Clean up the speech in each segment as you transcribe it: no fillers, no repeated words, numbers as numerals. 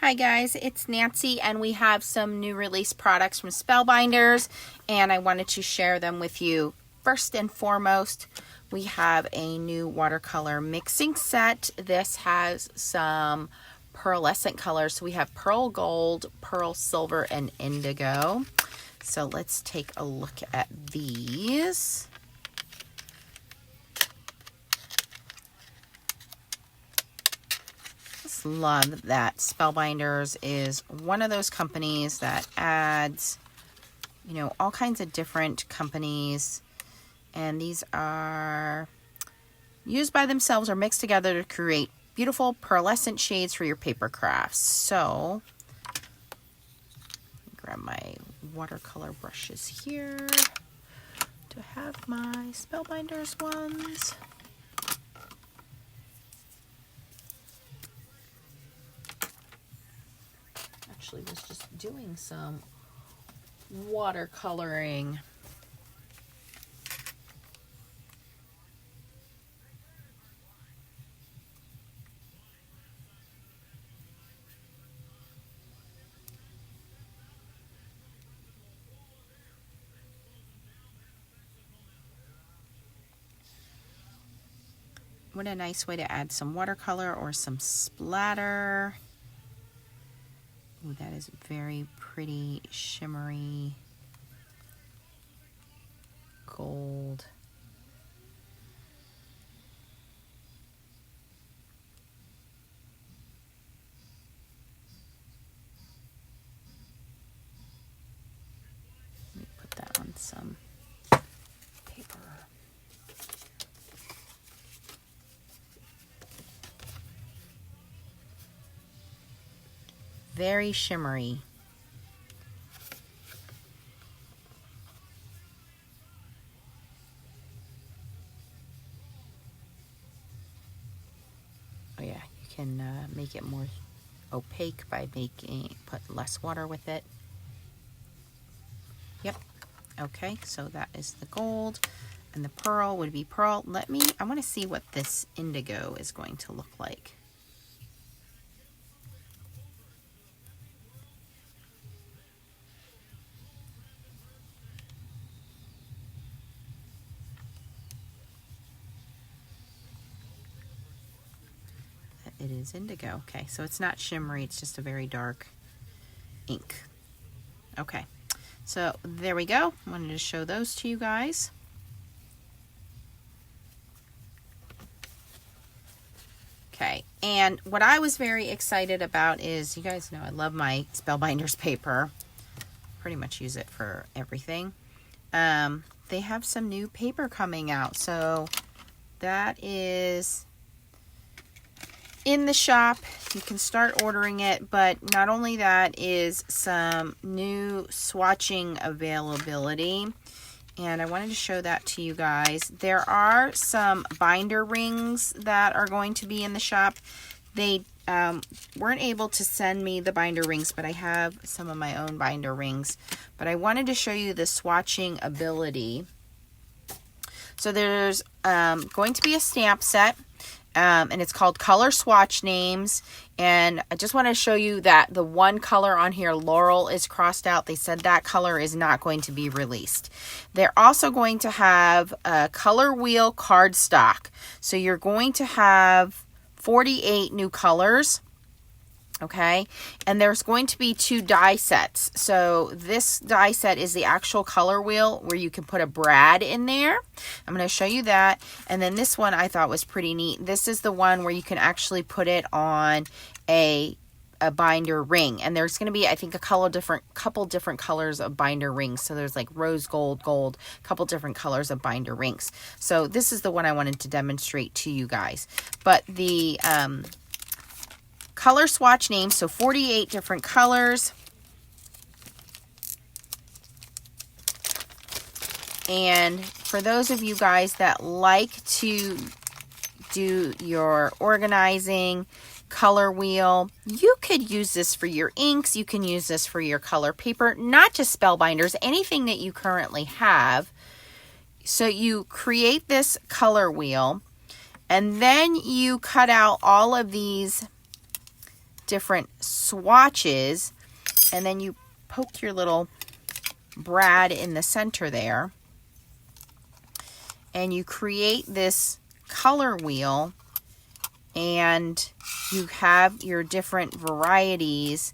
Hi guys, it's Nancy and we have some new release products from Spellbinders and I wanted to share them with you. First and foremost, we have a new watercolor mixing set. This has some pearlescent colors. So we have pearl gold, pearl silver, and indigo. So let's take a look at these. Love that Spellbinders is one of those companies that adds, you know, all kinds of different companies, and these are used by themselves or mixed together to create beautiful pearlescent shades for your paper crafts. So grab my watercolor brushes here to have my Spellbinders ones. Actually was just doing some watercoloring. What a nice way to add some watercolor or some splatter. Ooh, that is very pretty, shimmery gold. Let me put that on some paper. Very shimmery. Oh yeah, you can make it more opaque by put less water with it. Yep. Okay, so that is the gold, and the pearl would be pearl. I want to see what this indigo is going to look like. It is indigo. Okay, so it's not shimmery, it's just a very dark ink. Okay, so there we go. I wanted to show those to you guys. Okay, and what I was very excited about is, you guys know I love my Spellbinders paper. Pretty much use it for everything. They have some new paper coming out, so that is in the shop. You can start ordering it, but not only that is some new swatching availability, and I wanted to show that to you guys. There are some binder rings that are going to be in the shop. They weren't able to send me the binder rings, but I have some of my own binder rings. But I wanted to show you the swatching ability. So there's going to be a stamp set. And it's called Color Swatch Names, and I just want to show you that the one color on here, Laurel, is crossed out. They said that color is not going to be released. They're also going to have a color wheel cardstock, so you're going to have 48 new colors. Okay, and there's going to be 2 die sets. So this die set is the actual color wheel where you can put a brad in there. I'm going to show you that. And then this one I thought was pretty neat. This is the one where you can actually put it on a binder ring. And there's going to be, I think, a couple different colors of binder rings. So there's like rose gold, gold, a couple different colors of binder rings. So this is the one I wanted to demonstrate to you guys. But the color swatch names, so 48 different colors. And for those of you guys that like to do your organizing color wheel, you could use this for your inks. You can use this for your color paper, not just Spellbinders, anything that you currently have. So you create this color wheel, and then you cut out all of these different swatches, and then you poke your little brad in the center there, and you create this color wheel, and you have your different varieties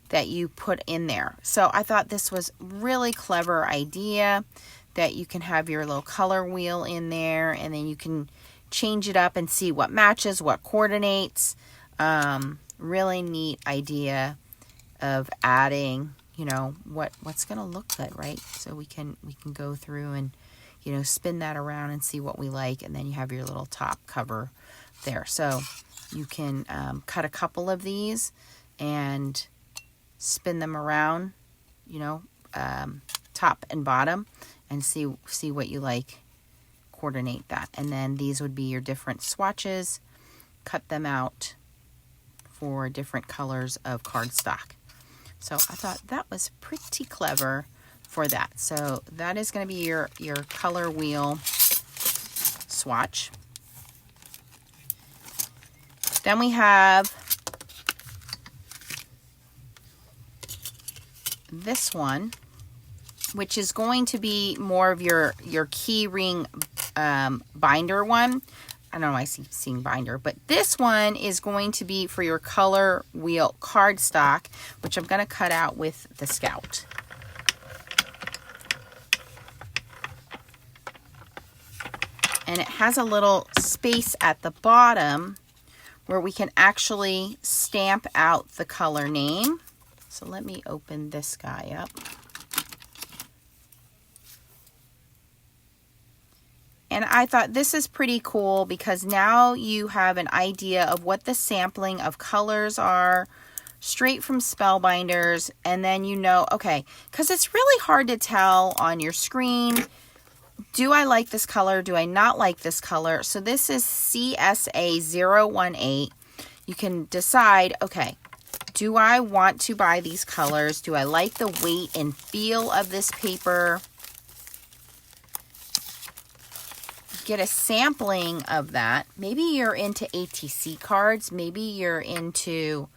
that you put in there. So I thought this was really clever idea, that you can have your little color wheel in there, and then you can change it up and see what matches, what coordinates. Really neat idea of adding, you know, what's going to look good, right? So we can go through and, you know, spin that around and see what we like, and then you have your little top cover there. So you can cut a couple of these and spin them around, you know, top and bottom, and see what you like. Coordinate that. And then these would be your different swatches. Cut them out for different colors of cardstock. So I thought that was pretty clever for that. So that is going to be your color wheel swatch. Then we have this one, which is going to be more of your key ring binder one. I don't know why I keep seeing binder, but this one is going to be for your color wheel cardstock, which I'm going to cut out with the Scout. And it has a little space at the bottom where we can actually stamp out the color name. So let me open this guy up. And I thought this is pretty cool, because now you have an idea of what the sampling of colors are straight from Spellbinders. And then you know, okay, because it's really hard to tell on your screen, do I like this color? Do I not like this color? So this is CSA 018. You can decide, okay, do I want to buy these colors? Do I like the weight and feel of this paper? Get a sampling of that. Maybe you're into ATC cards. Maybe you're into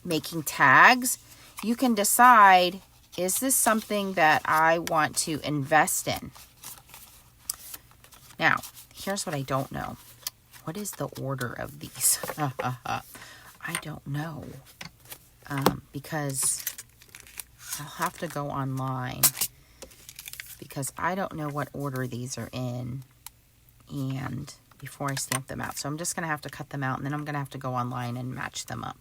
making tags. You can decide, is this something that I want to invest in? Now, here's what I don't know. What is the order of these? I don't know. Because I'll have to go online, because I don't know what order these are in, and before I stamp them out. So I'm just going to have to cut them out, and then I'm going to have to go online and match them up.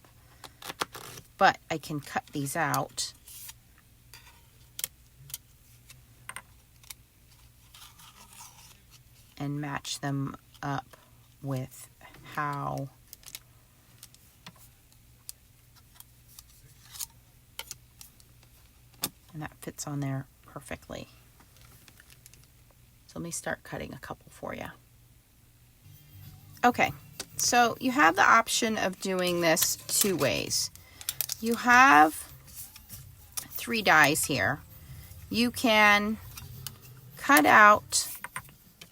But I can cut these out. And match them up with how and that fits on there perfectly. So let me start cutting a couple for you. Okay, so you have the option of doing this two ways. You have 3 dies here. You can cut out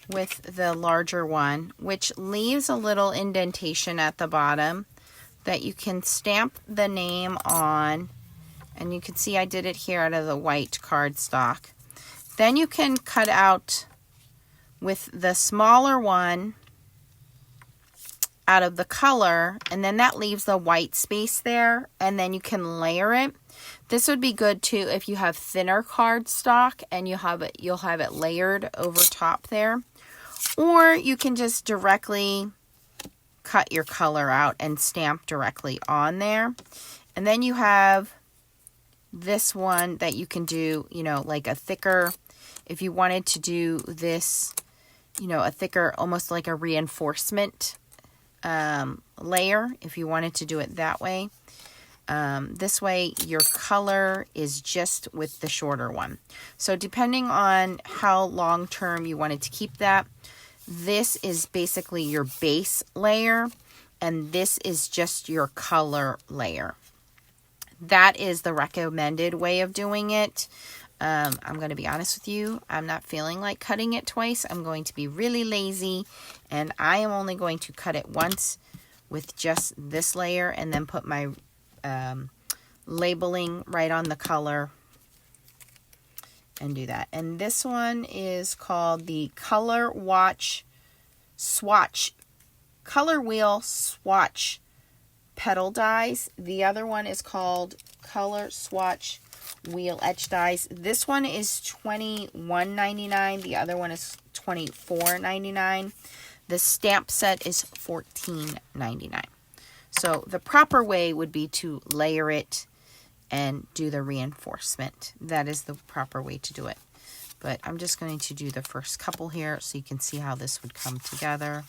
with the larger one, which leaves a little indentation at the bottom that you can stamp the name on. And you can see I did it here out of the white cardstock. Then you can cut out with the smaller one out of the color, and then that leaves the white space there, and then you can layer it. This would be good too if you have thinner cardstock and you'll have it layered over top there. Or you can just directly cut your color out and stamp directly on there. And then you have this one that you can do, you know, like a thicker, if you wanted to do this, you know, a thicker, almost like a reinforcement layer, if you wanted to do it that way. This way your color is just with the shorter one. So depending on how long term you wanted to keep that, this is basically your base layer, and this is just your color layer. That is the recommended way of doing it. I'm going to be honest with you. I'm not feeling like cutting it twice. I'm going to be really lazy, and I am only going to cut it once with just this layer and then put my labeling right on the color and do that. And this one is called the Color Wheel Swatch Petal Dies. The other one is called Color Swatch Wheel Etch Dies. This one is $21.99. The other one is $24.99. The stamp set is $14.99. So the proper way would be to layer it and do the reinforcement. That is the proper way to do it. But I'm just going to do the first couple here so you can see how this would come together.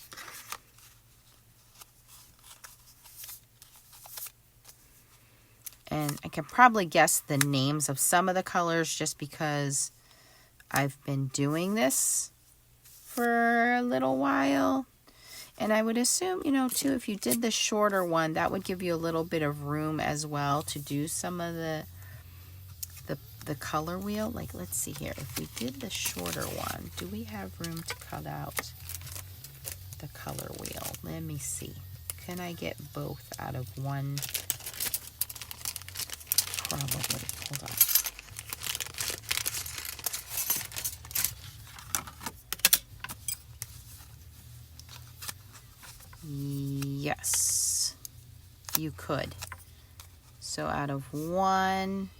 And I can probably guess the names of some of the colors just because I've been doing this for a little while. And I would assume, you know, too, if you did the shorter one, that would give you a little bit of room as well to do some of the color wheel. Like, let's see here. If we did the shorter one, do we have room to cut out the color wheel? Let me see. Can I get both out of one? Probably. Hold on. Yes, you could. So out of one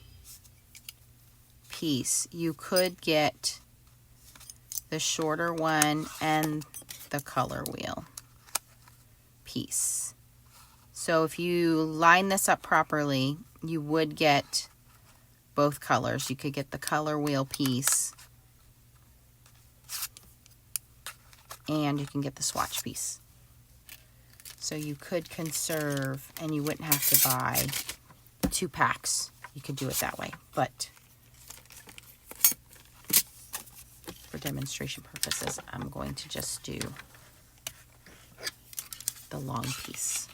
piece, you could get the shorter one and the color wheel piece. So if you line this up properly, you would get both colors. You could get the color wheel piece and you can get the swatch piece. So you could conserve and you wouldn't have to buy 2 packs. You could do it that way. But for demonstration purposes, I'm going to just do the long piece.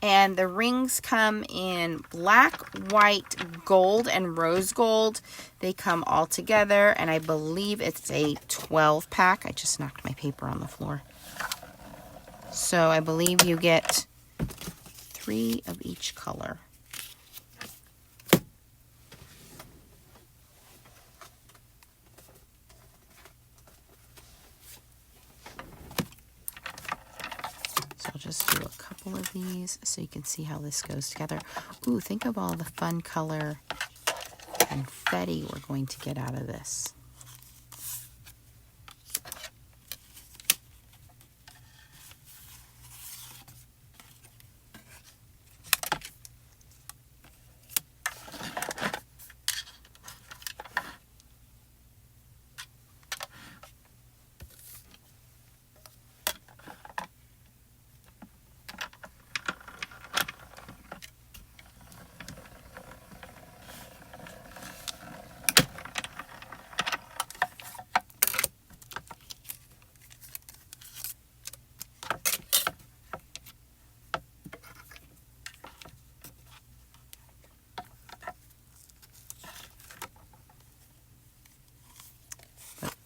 And the rings come in black, white, gold, and rose gold. They come all together, and I believe it's a 12 pack. I just knocked my paper on the floor. So I believe you get 3 of each color. I'll just do a couple of these so you can see how this goes together. Ooh, think of all the fun color confetti we're going to get out of this.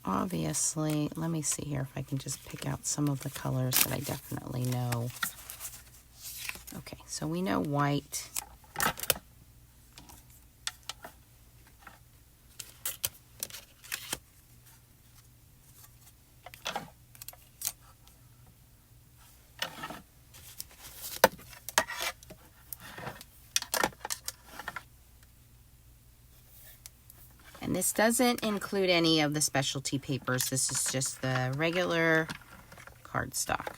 Obviously, let me see here if I can just pick out some of the colors that I definitely know. Okay, so we know white. And this doesn't include any of the specialty papers. This is just the regular cardstock.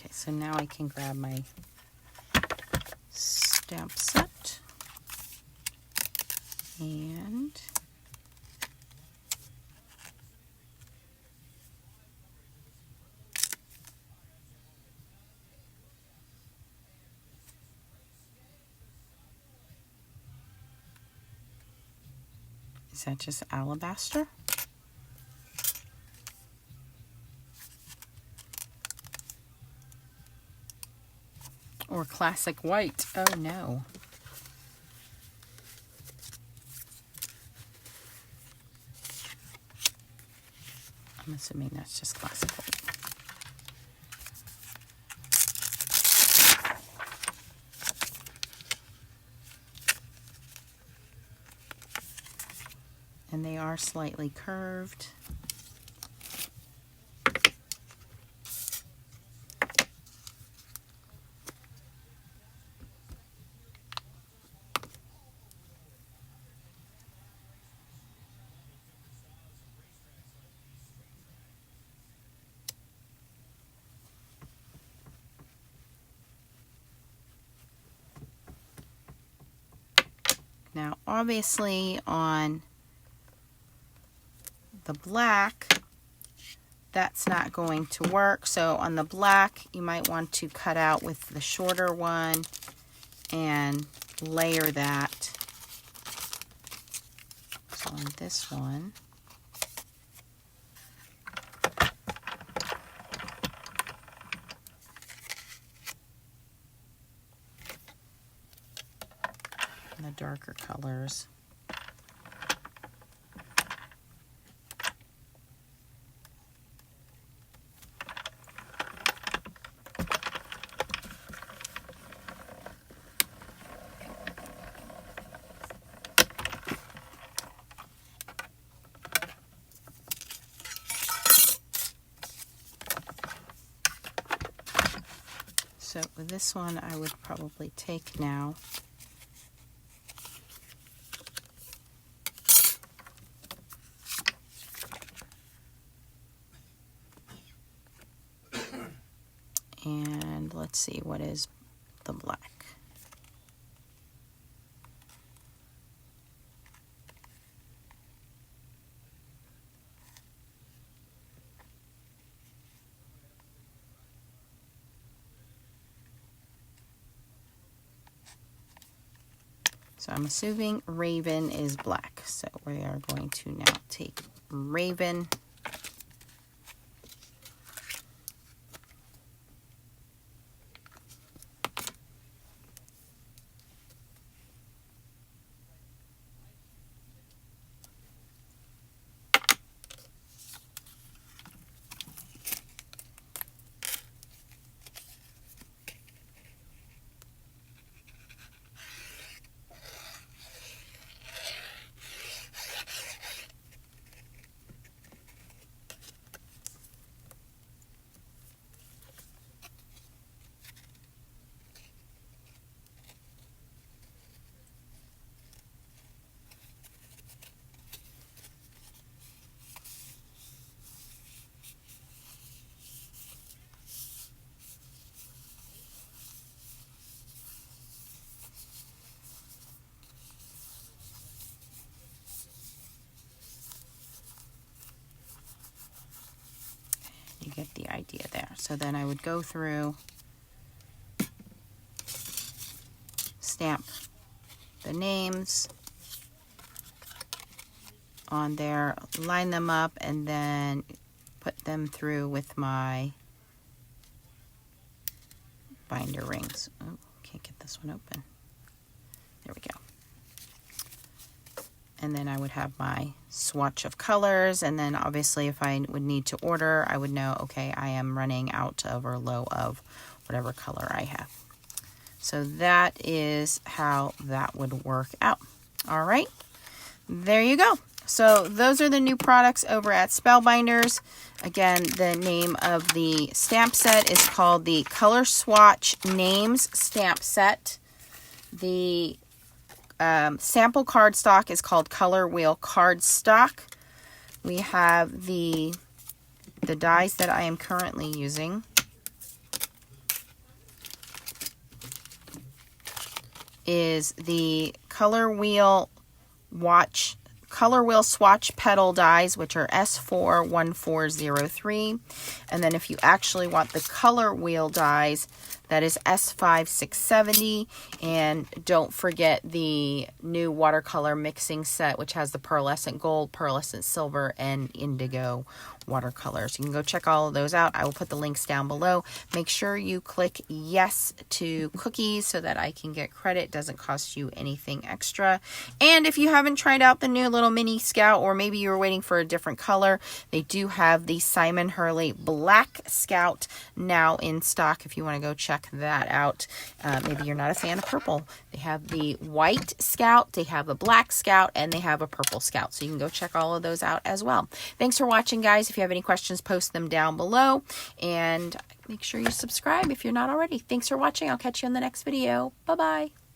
So now I can grab my stamp set. And is that just alabaster? Or classic white? Oh no. I'm assuming that's just classic white. And they are slightly curved. Now, obviously on the black, that's not going to work. So on the black, you might want to cut out with the shorter one and layer that. So on this one, the darker colors. So with this one, I would probably take now and let's see, what is the black? So I'm assuming Raven is black. So we are going to now take Raven. You get the idea there. So then I would go through, stamp the names on there, line them up, and then put them through with my binder rings. Oh, can't get this one open. There we go. And then I would have my swatch of colors, and then obviously if I would need to order, I would know, okay, I am running out of or low of whatever color I have. So that is how that would work out. All right, there you go. So those are the new products over at Spellbinders. Again, the name of the stamp set is called the Color Swatch Names Stamp Set. The sample cardstock is called Color Wheel Cardstock. We have the dies that I am currently using. Is the Color Wheel Color Wheel Swatch Petal dies, which are S41403. And then if you actually want the Color Wheel dies, that is S5670. And don't forget the new watercolor mixing set, which has the pearlescent gold, pearlescent silver, and indigo watercolors. You can go check all of those out. I will put the links down below. Make sure you click yes to cookies so that I can get credit. It doesn't cost you anything extra. And if you haven't tried out the new little mini Scout, or maybe you were waiting for a different color, they do have the Simon Hurley Black Scout now in stock if you want to go check that out. Maybe you're not a fan of purple. They have the white Scout, they have a black Scout, and they have a purple Scout. So you can go check all of those out as well. Thanks for watching, guys. If you have any questions, post them down below. And make sure you subscribe if you're not already. Thanks for watching. I'll catch you in the next video. Bye-bye.